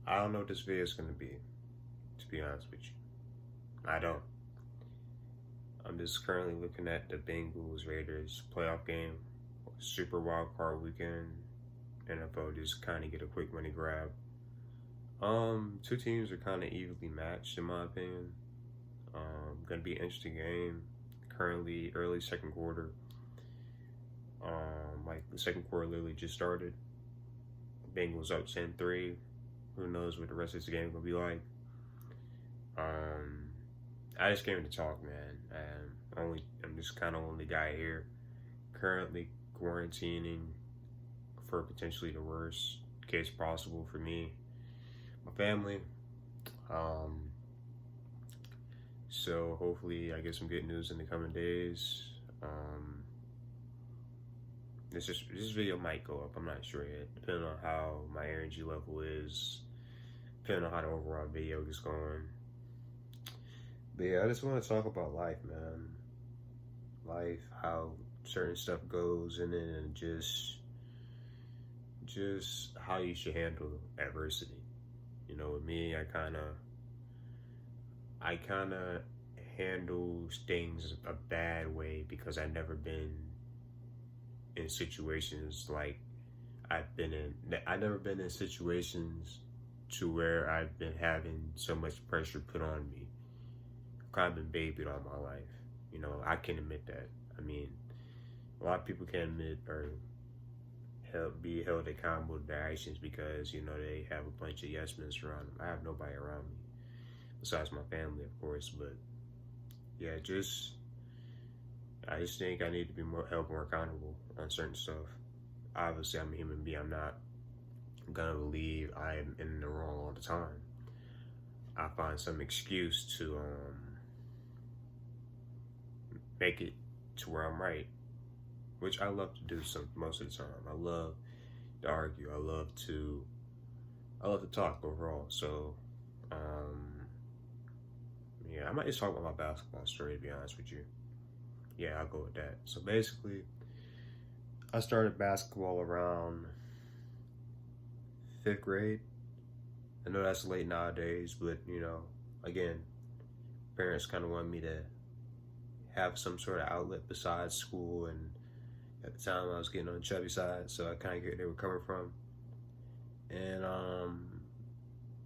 I don't know what this video is going to to be honest with you. I don't. I'm just currently looking at the Bengals Raiders playoff game, Super Wild Card weekend. NFL just kind of get a quick money grab. Two teams are kind of evenly matched in my opinion. Gonna be an interesting game. Currently, early second quarter. Like the second quarter literally just started. Bengals up 10-3. Who knows what the rest of this game gonna be like? Um, I just came to talk, man. I'm just kind of only guy here. Currently quarantining for potentially the worst case possible for me, my family. Um, so hopefully I get some good news in the coming days. Um, this video might go up. I'm not sure yet, depending on how my energy level is, depending on how the overall video is going. But yeah, I just want to talk about life, man. Life, how certain stuff goes in it, and just how you should handle adversity. You know, with me, I kind of handle things a bad way because I've never been in situations like I've been in. I've never been in situations to where I've been having so much pressure put on me. I've kind of been babied all my life. You know, I can admit that. I mean, a lot of people can admit or be held accountable to their actions because they have a bunch of yes men around them. I have nobody around me besides my family, of course. But yeah, I just think I need to be held more accountable on certain stuff. Obviously, I'm a human being. I'm not gonna believe I am in the wrong all the time. I find some excuse to make it to where I'm right, which I love to do most of the time. I love to argue. I love to talk overall. So, yeah, I might just talk about my basketball story to be honest with you. Yeah, I'll go with that. So basically, I started basketball around fifth grade. I know that's late nowadays, but again, parents kind of want me to have some sort of outlet besides school, and at the time I was getting on the chubby side, so I kind of get where they were coming from. And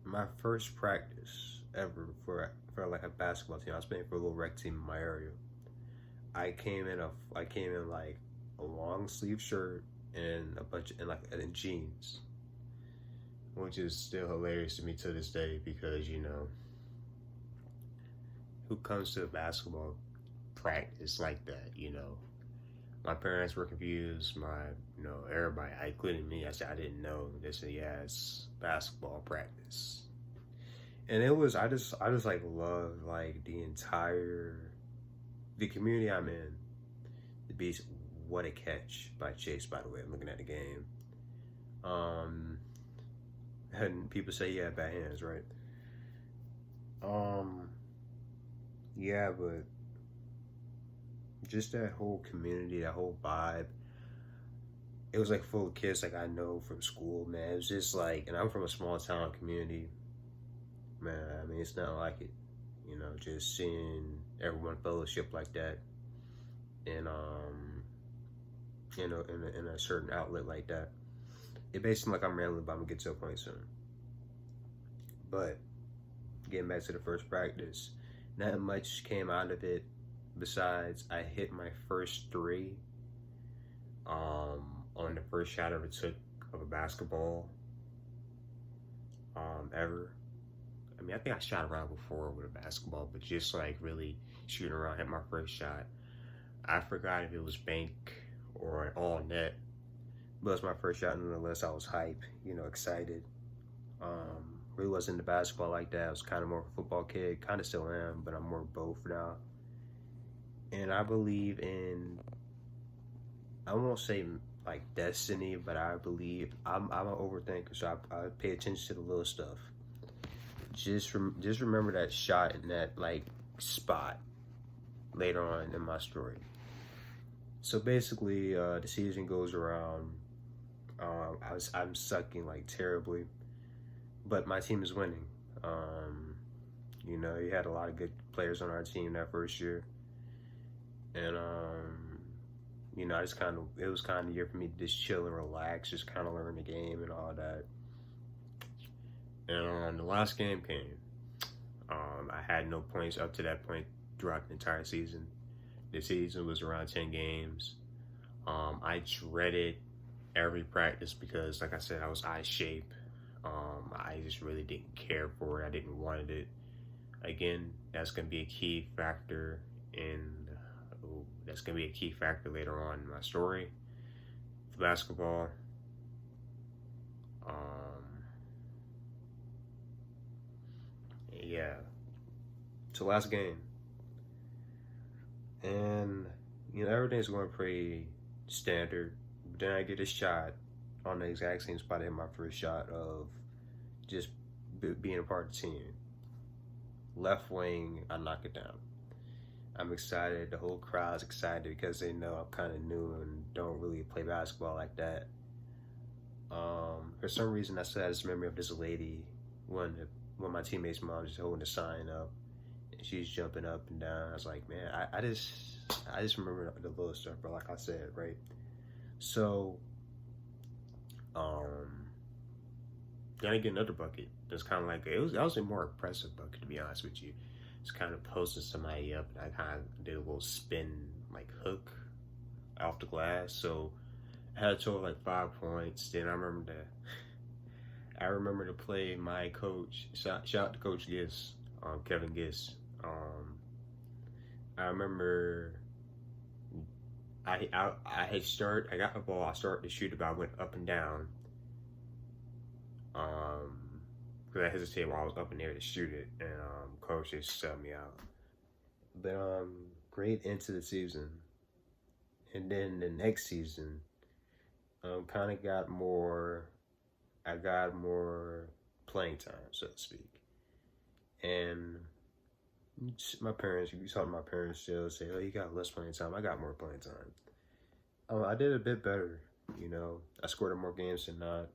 my first practice ever for like a basketball team, I was playing for a little rec team in my area. I came in like a long sleeve shirt and and jeans, which is still hilarious to me to this day because who comes to a basketball practice like that? My parents were confused. Everybody, including me, I said I didn't know. They said, yeah, it's basketball practice, and it was. I just like love like the community I'm in. The Beast, What a Catch by Chase. By the way, I'm looking at the game. And people say yeah, bad hands, right? Yeah, but just that whole community, that whole vibe, it was like full of kids like I know from school, man. It was just like, and I'm from a small town community, man. I mean, it's not like it, just seeing everyone fellowship like that, and in a certain outlet like that. It basically like I'm rambling, but I'm gonna get to a point soon. But getting back to the first practice, not much came out of it besides I hit my first three on the first shot I ever took of a basketball ever. I mean, I think I shot around before with a basketball, but just like really shooting around, hit my first shot. I forgot if it was bank or all net, but it was my first shot nonetheless. I was hype, excited. Really wasn't into basketball like that. I was kind of more of a football kid, kind of still am, but I'm more both now. And I believe in, I won't say like destiny, but I believe I'm an overthinker, so I pay attention to the little stuff. Just remember that shot in that like spot later on in my story. So basically, the season goes around. I'm sucking like terribly, but my team is winning. Um, you had a lot of good players on our team that first year, and I just it was kind of a year for me to just chill and relax, just kind of learn the game and all that. And the last game came. I had no points up to that point throughout the entire season. The season was around 10 games. I dreaded every practice because, like I said, I was out of shape. I just really didn't care for it. I didn't want it. Again, that's going to be a key factor in. That's going to be a key factor later on in my story for basketball. Yeah. So last game, and everything's going pretty standard. But then I get a shot on the exact same spot I hit my first shot of just being a part of the team. Left wing, I knock it down. I'm excited. The whole crowd's excited because they know I'm kind of new and don't really play basketball like that. For some reason, I still had this memory of this lady, one of my teammates' mom, just holding the sign up. And she's jumping up and down. I was like, man, I just remember the little stuff, but like I said, right? So, then I get another bucket. It's kind of like that was a more impressive bucket, to be honest with you. It's kind of posting somebody up, and I kind of did a little spin like hook off the glass. So I had a total of like 5 points. Then I remember to play my coach. Shout out to Coach Giss, Kevin Giss. I remember I got the ball. I started to shoot it, but I went up and down. Because I hesitated while I was up in there to shoot it, and coach just subbed me out. But great into the season, and then the next season, kind of got more. I got more playing time, so to speak, and my parents. You talk to my parents, they'll say, "Oh, you got less playing time." I got more playing time. I did a bit better. I scored in more games than not.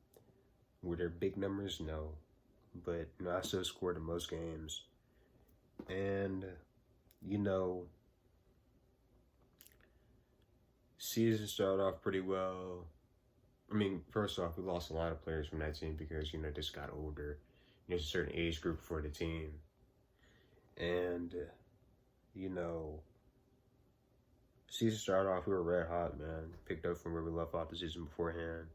Were there big numbers? No. But, I still scored in most games. And, season started off pretty well. I mean, first off, we lost a lot of players from that team because, just got older. There's a certain age group for the team. And, season started off, we were red hot, man. Picked up from where we left off the season beforehand.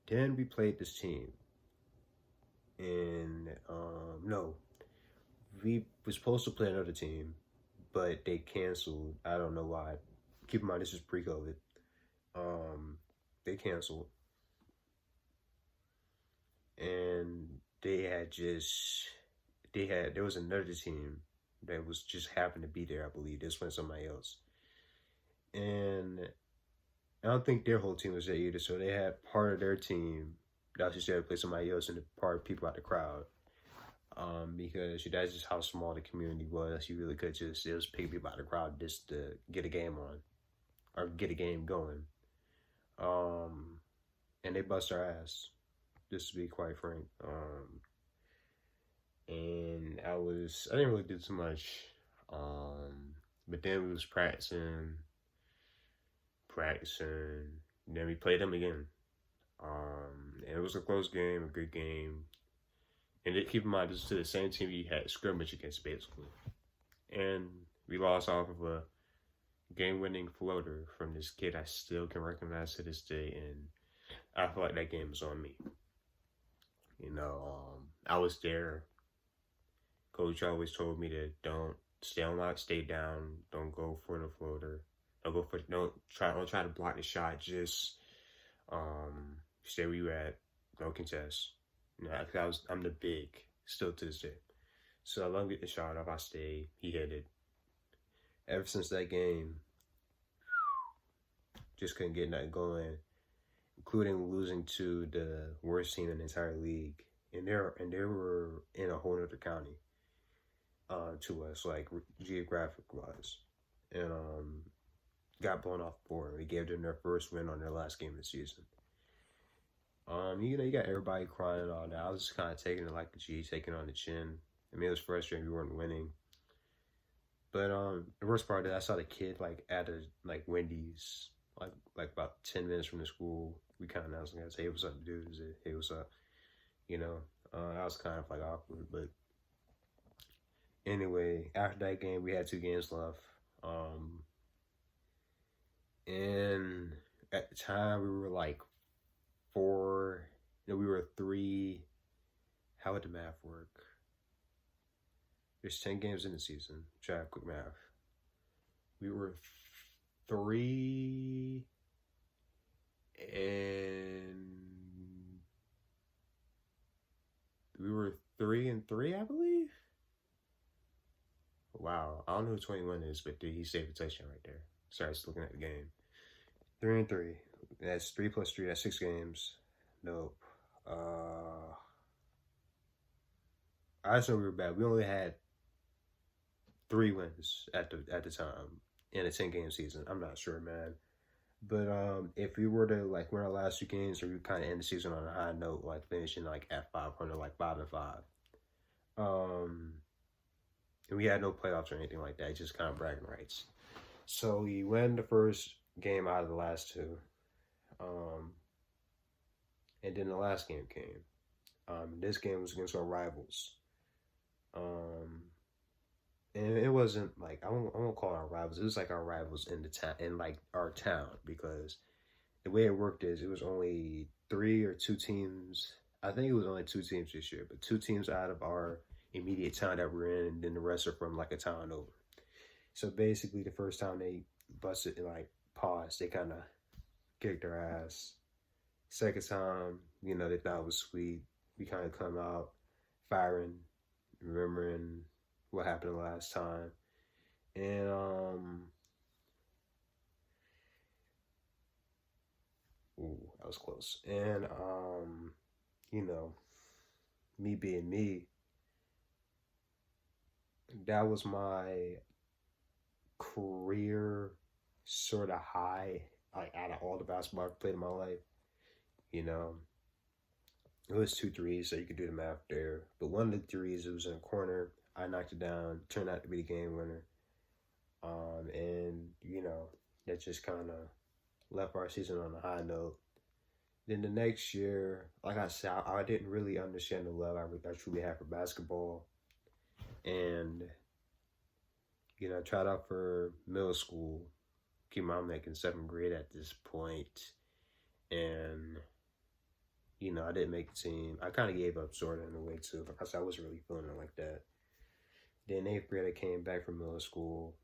Then we played this team. And, no. We were supposed to play another team, but they canceled. I don't know why. Keep in mind, this is pre-COVID. They canceled. And there was another team that was just happened to be there, I believe. This went somebody else. And I don't think their whole team was there either, so they had part of their team that was just there to play somebody else and the part of people out the crowd. Because that's just how small the community was. You really could it was picking people out of the crowd just to get a game on or get a game going. And they bust our ass, just to be quite frank. And I didn't really do too much. But then we was practicing. Then we played them again. And it was a close game, a good game. And keep in mind, this is to the same team we had scrimmage against, basically. And we lost off of a game-winning floater from this kid I still can recognize to this day. And I feel like that game was on me. I was there. Coach always told me to don't stay on lock, stay down, don't go for the floater. Don't try to block the shot. Just stay where you at. Don't contest. I'm the big still to this day. So I let him get the shot off. I stayed. He hit it. Ever since that game, just couldn't get nothing going, including losing to the worst team in the entire league, and they were in a whole other county to us, like geographic wise, and got blown off the board. We gave them their first win on their last game of the season. You got everybody crying and all that. I was just kind of taking it like a G, taking it on the chin. I mean, it was frustrating we weren't winning. But the worst part is I saw the kid like at a like Wendy's, like about 10 minutes from the school. We kind of announced, like, "Hey, what's up, dude?" Hey, what's up? You know, that was kind of like awkward. But anyway, after that game, we had 2 games left. Um, and at the time, we were like four. We were three. How would the math work? There's 10 games in the season. Try quick math. We were three and we were 3-3, I believe. Wow, I don't know who 21 is, but dude, he saved a touchdown right there. Sorry, I was looking at the game. 3-3. That's 3 plus 3. That's 6 games. Nope. I just know we were bad. We only had 3 wins at the time in a 10 game season. I'm not sure, man. But if we were to like win our last 2 games, or we kind of end the season on a high note, like finishing like at 500, like 5-5. Um, and we had no playoffs or anything like that, just kind of bragging rights. So we win the first game out of the last 2, um, and then the last game came. This game was against our rivals. Um, and it wasn't like I won't call it our rivals. It was like our rivals in the town, in like our town, because the way it worked is it was only 3 or 2 teams. I think it was only 2 teams this year, but 2 teams out of our immediate town that we're in, and then the rest are from like a town over. So basically, the first time they busted and like paused, they kind of kicked our ass. Second time, they thought it was sweet. We kind of come out firing, remembering what happened the last time, and ooh, that was close. And you know, me being me, that was my career sort of high, like out of all the basketball I've played in my life. You know, it was 2 threes, so you could do the math there. But one of the threes, it was in a corner. I knocked it down, turned out to be the game winner. And that just kind of left our season on a high note. Then the next year, like I said, I didn't really understand the love I truly had for basketball. And, I tried out for middle school. Keep my making 7th grade at this point. And, I didn't make the team. I kind of gave up sort of in a way too, because I wasn't really feeling it like that. Then 8th grade, I came back from middle school.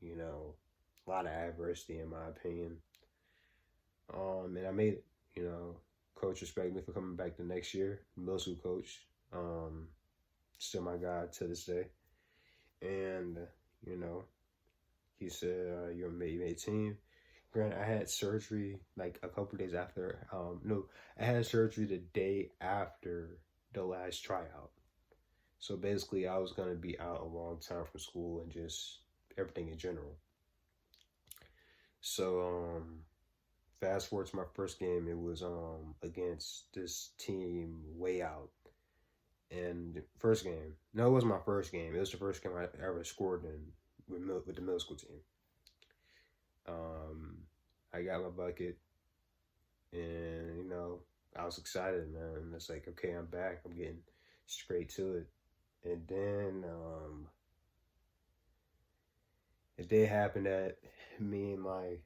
A lot of adversity in my opinion. And I made it. Coach respected me for coming back the next year. Middle school coach, still my guy to this day. And he said, "You made team." Granted, I had surgery like a couple days after. No, I had surgery the day after the last tryout. So basically, I was gonna be out a long time from school and just everything in general. So fast forward to my first game, it was against this team way out. And first game, no, it wasn't my first game. It was the first game I ever scored in with the middle school team. I got my bucket, and I was excited, man. It's like, okay, I'm back. I'm getting straight to it. And then the day happened that me and my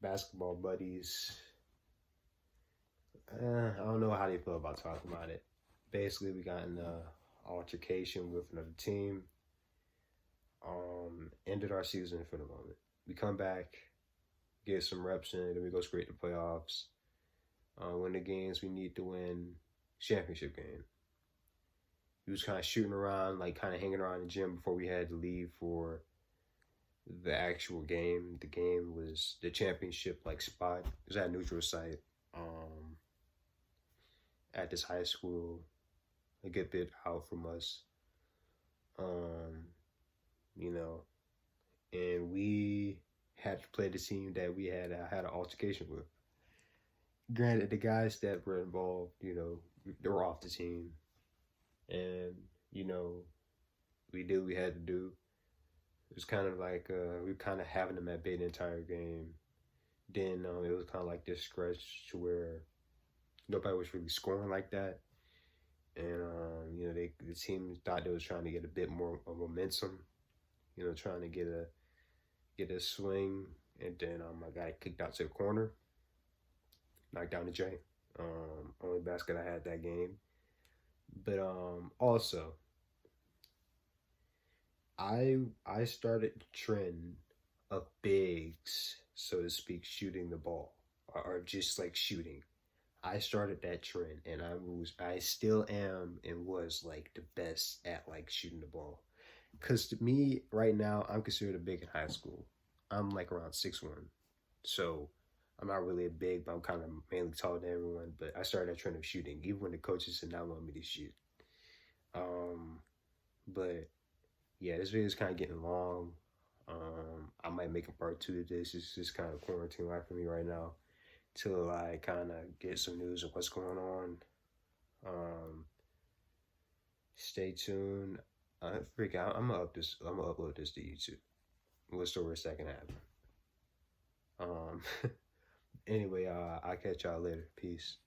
basketball buddies, I don't know how they feel about talking about it. Basically, we got in an altercation with another team. Ended our season for the moment. We come back, get some reps in, then we go straight to playoffs. Win the games we need to win, championship game. We was kind of shooting around, like kind of hanging around the gym before we had to leave for the actual game. The game was the championship like spot. It was at a neutral site at this high school, a good bit out from us. And we had to play the team that we had an altercation with. Granted, the guys that were involved, they were off the team, and you know, we did what we had to do. It was kind of like we were kind of having them at bay the entire game. Then it was kind of like this stretch to where nobody was really scoring like that, and the team thought they was trying to get a bit more of momentum, trying to get a swing, and then I got kicked out to the corner, knocked down the J. Only basket I had that game, but also I started the trend of bigs, so to speak, shooting the ball or just like shooting. I started that trend, and I still am and was like the best at like shooting the ball. Cause to me right now, I'm considered a big in high school. I'm like around 6'1", so I'm not really a big, but I'm kind of mainly taller than everyone. But I started that trend of shooting, even when the coaches did not want me to shoot. Um, but yeah, this video is kind of getting long. I might make a part two of this. It's just kind of quarantine life for me right now till I kind of get some news of what's going on. Um, Stay tuned. I'm gonna up this. I'm gonna upload this to YouTube. What's the worst that can happen? Um, anyway, I'll catch y'all later. Peace.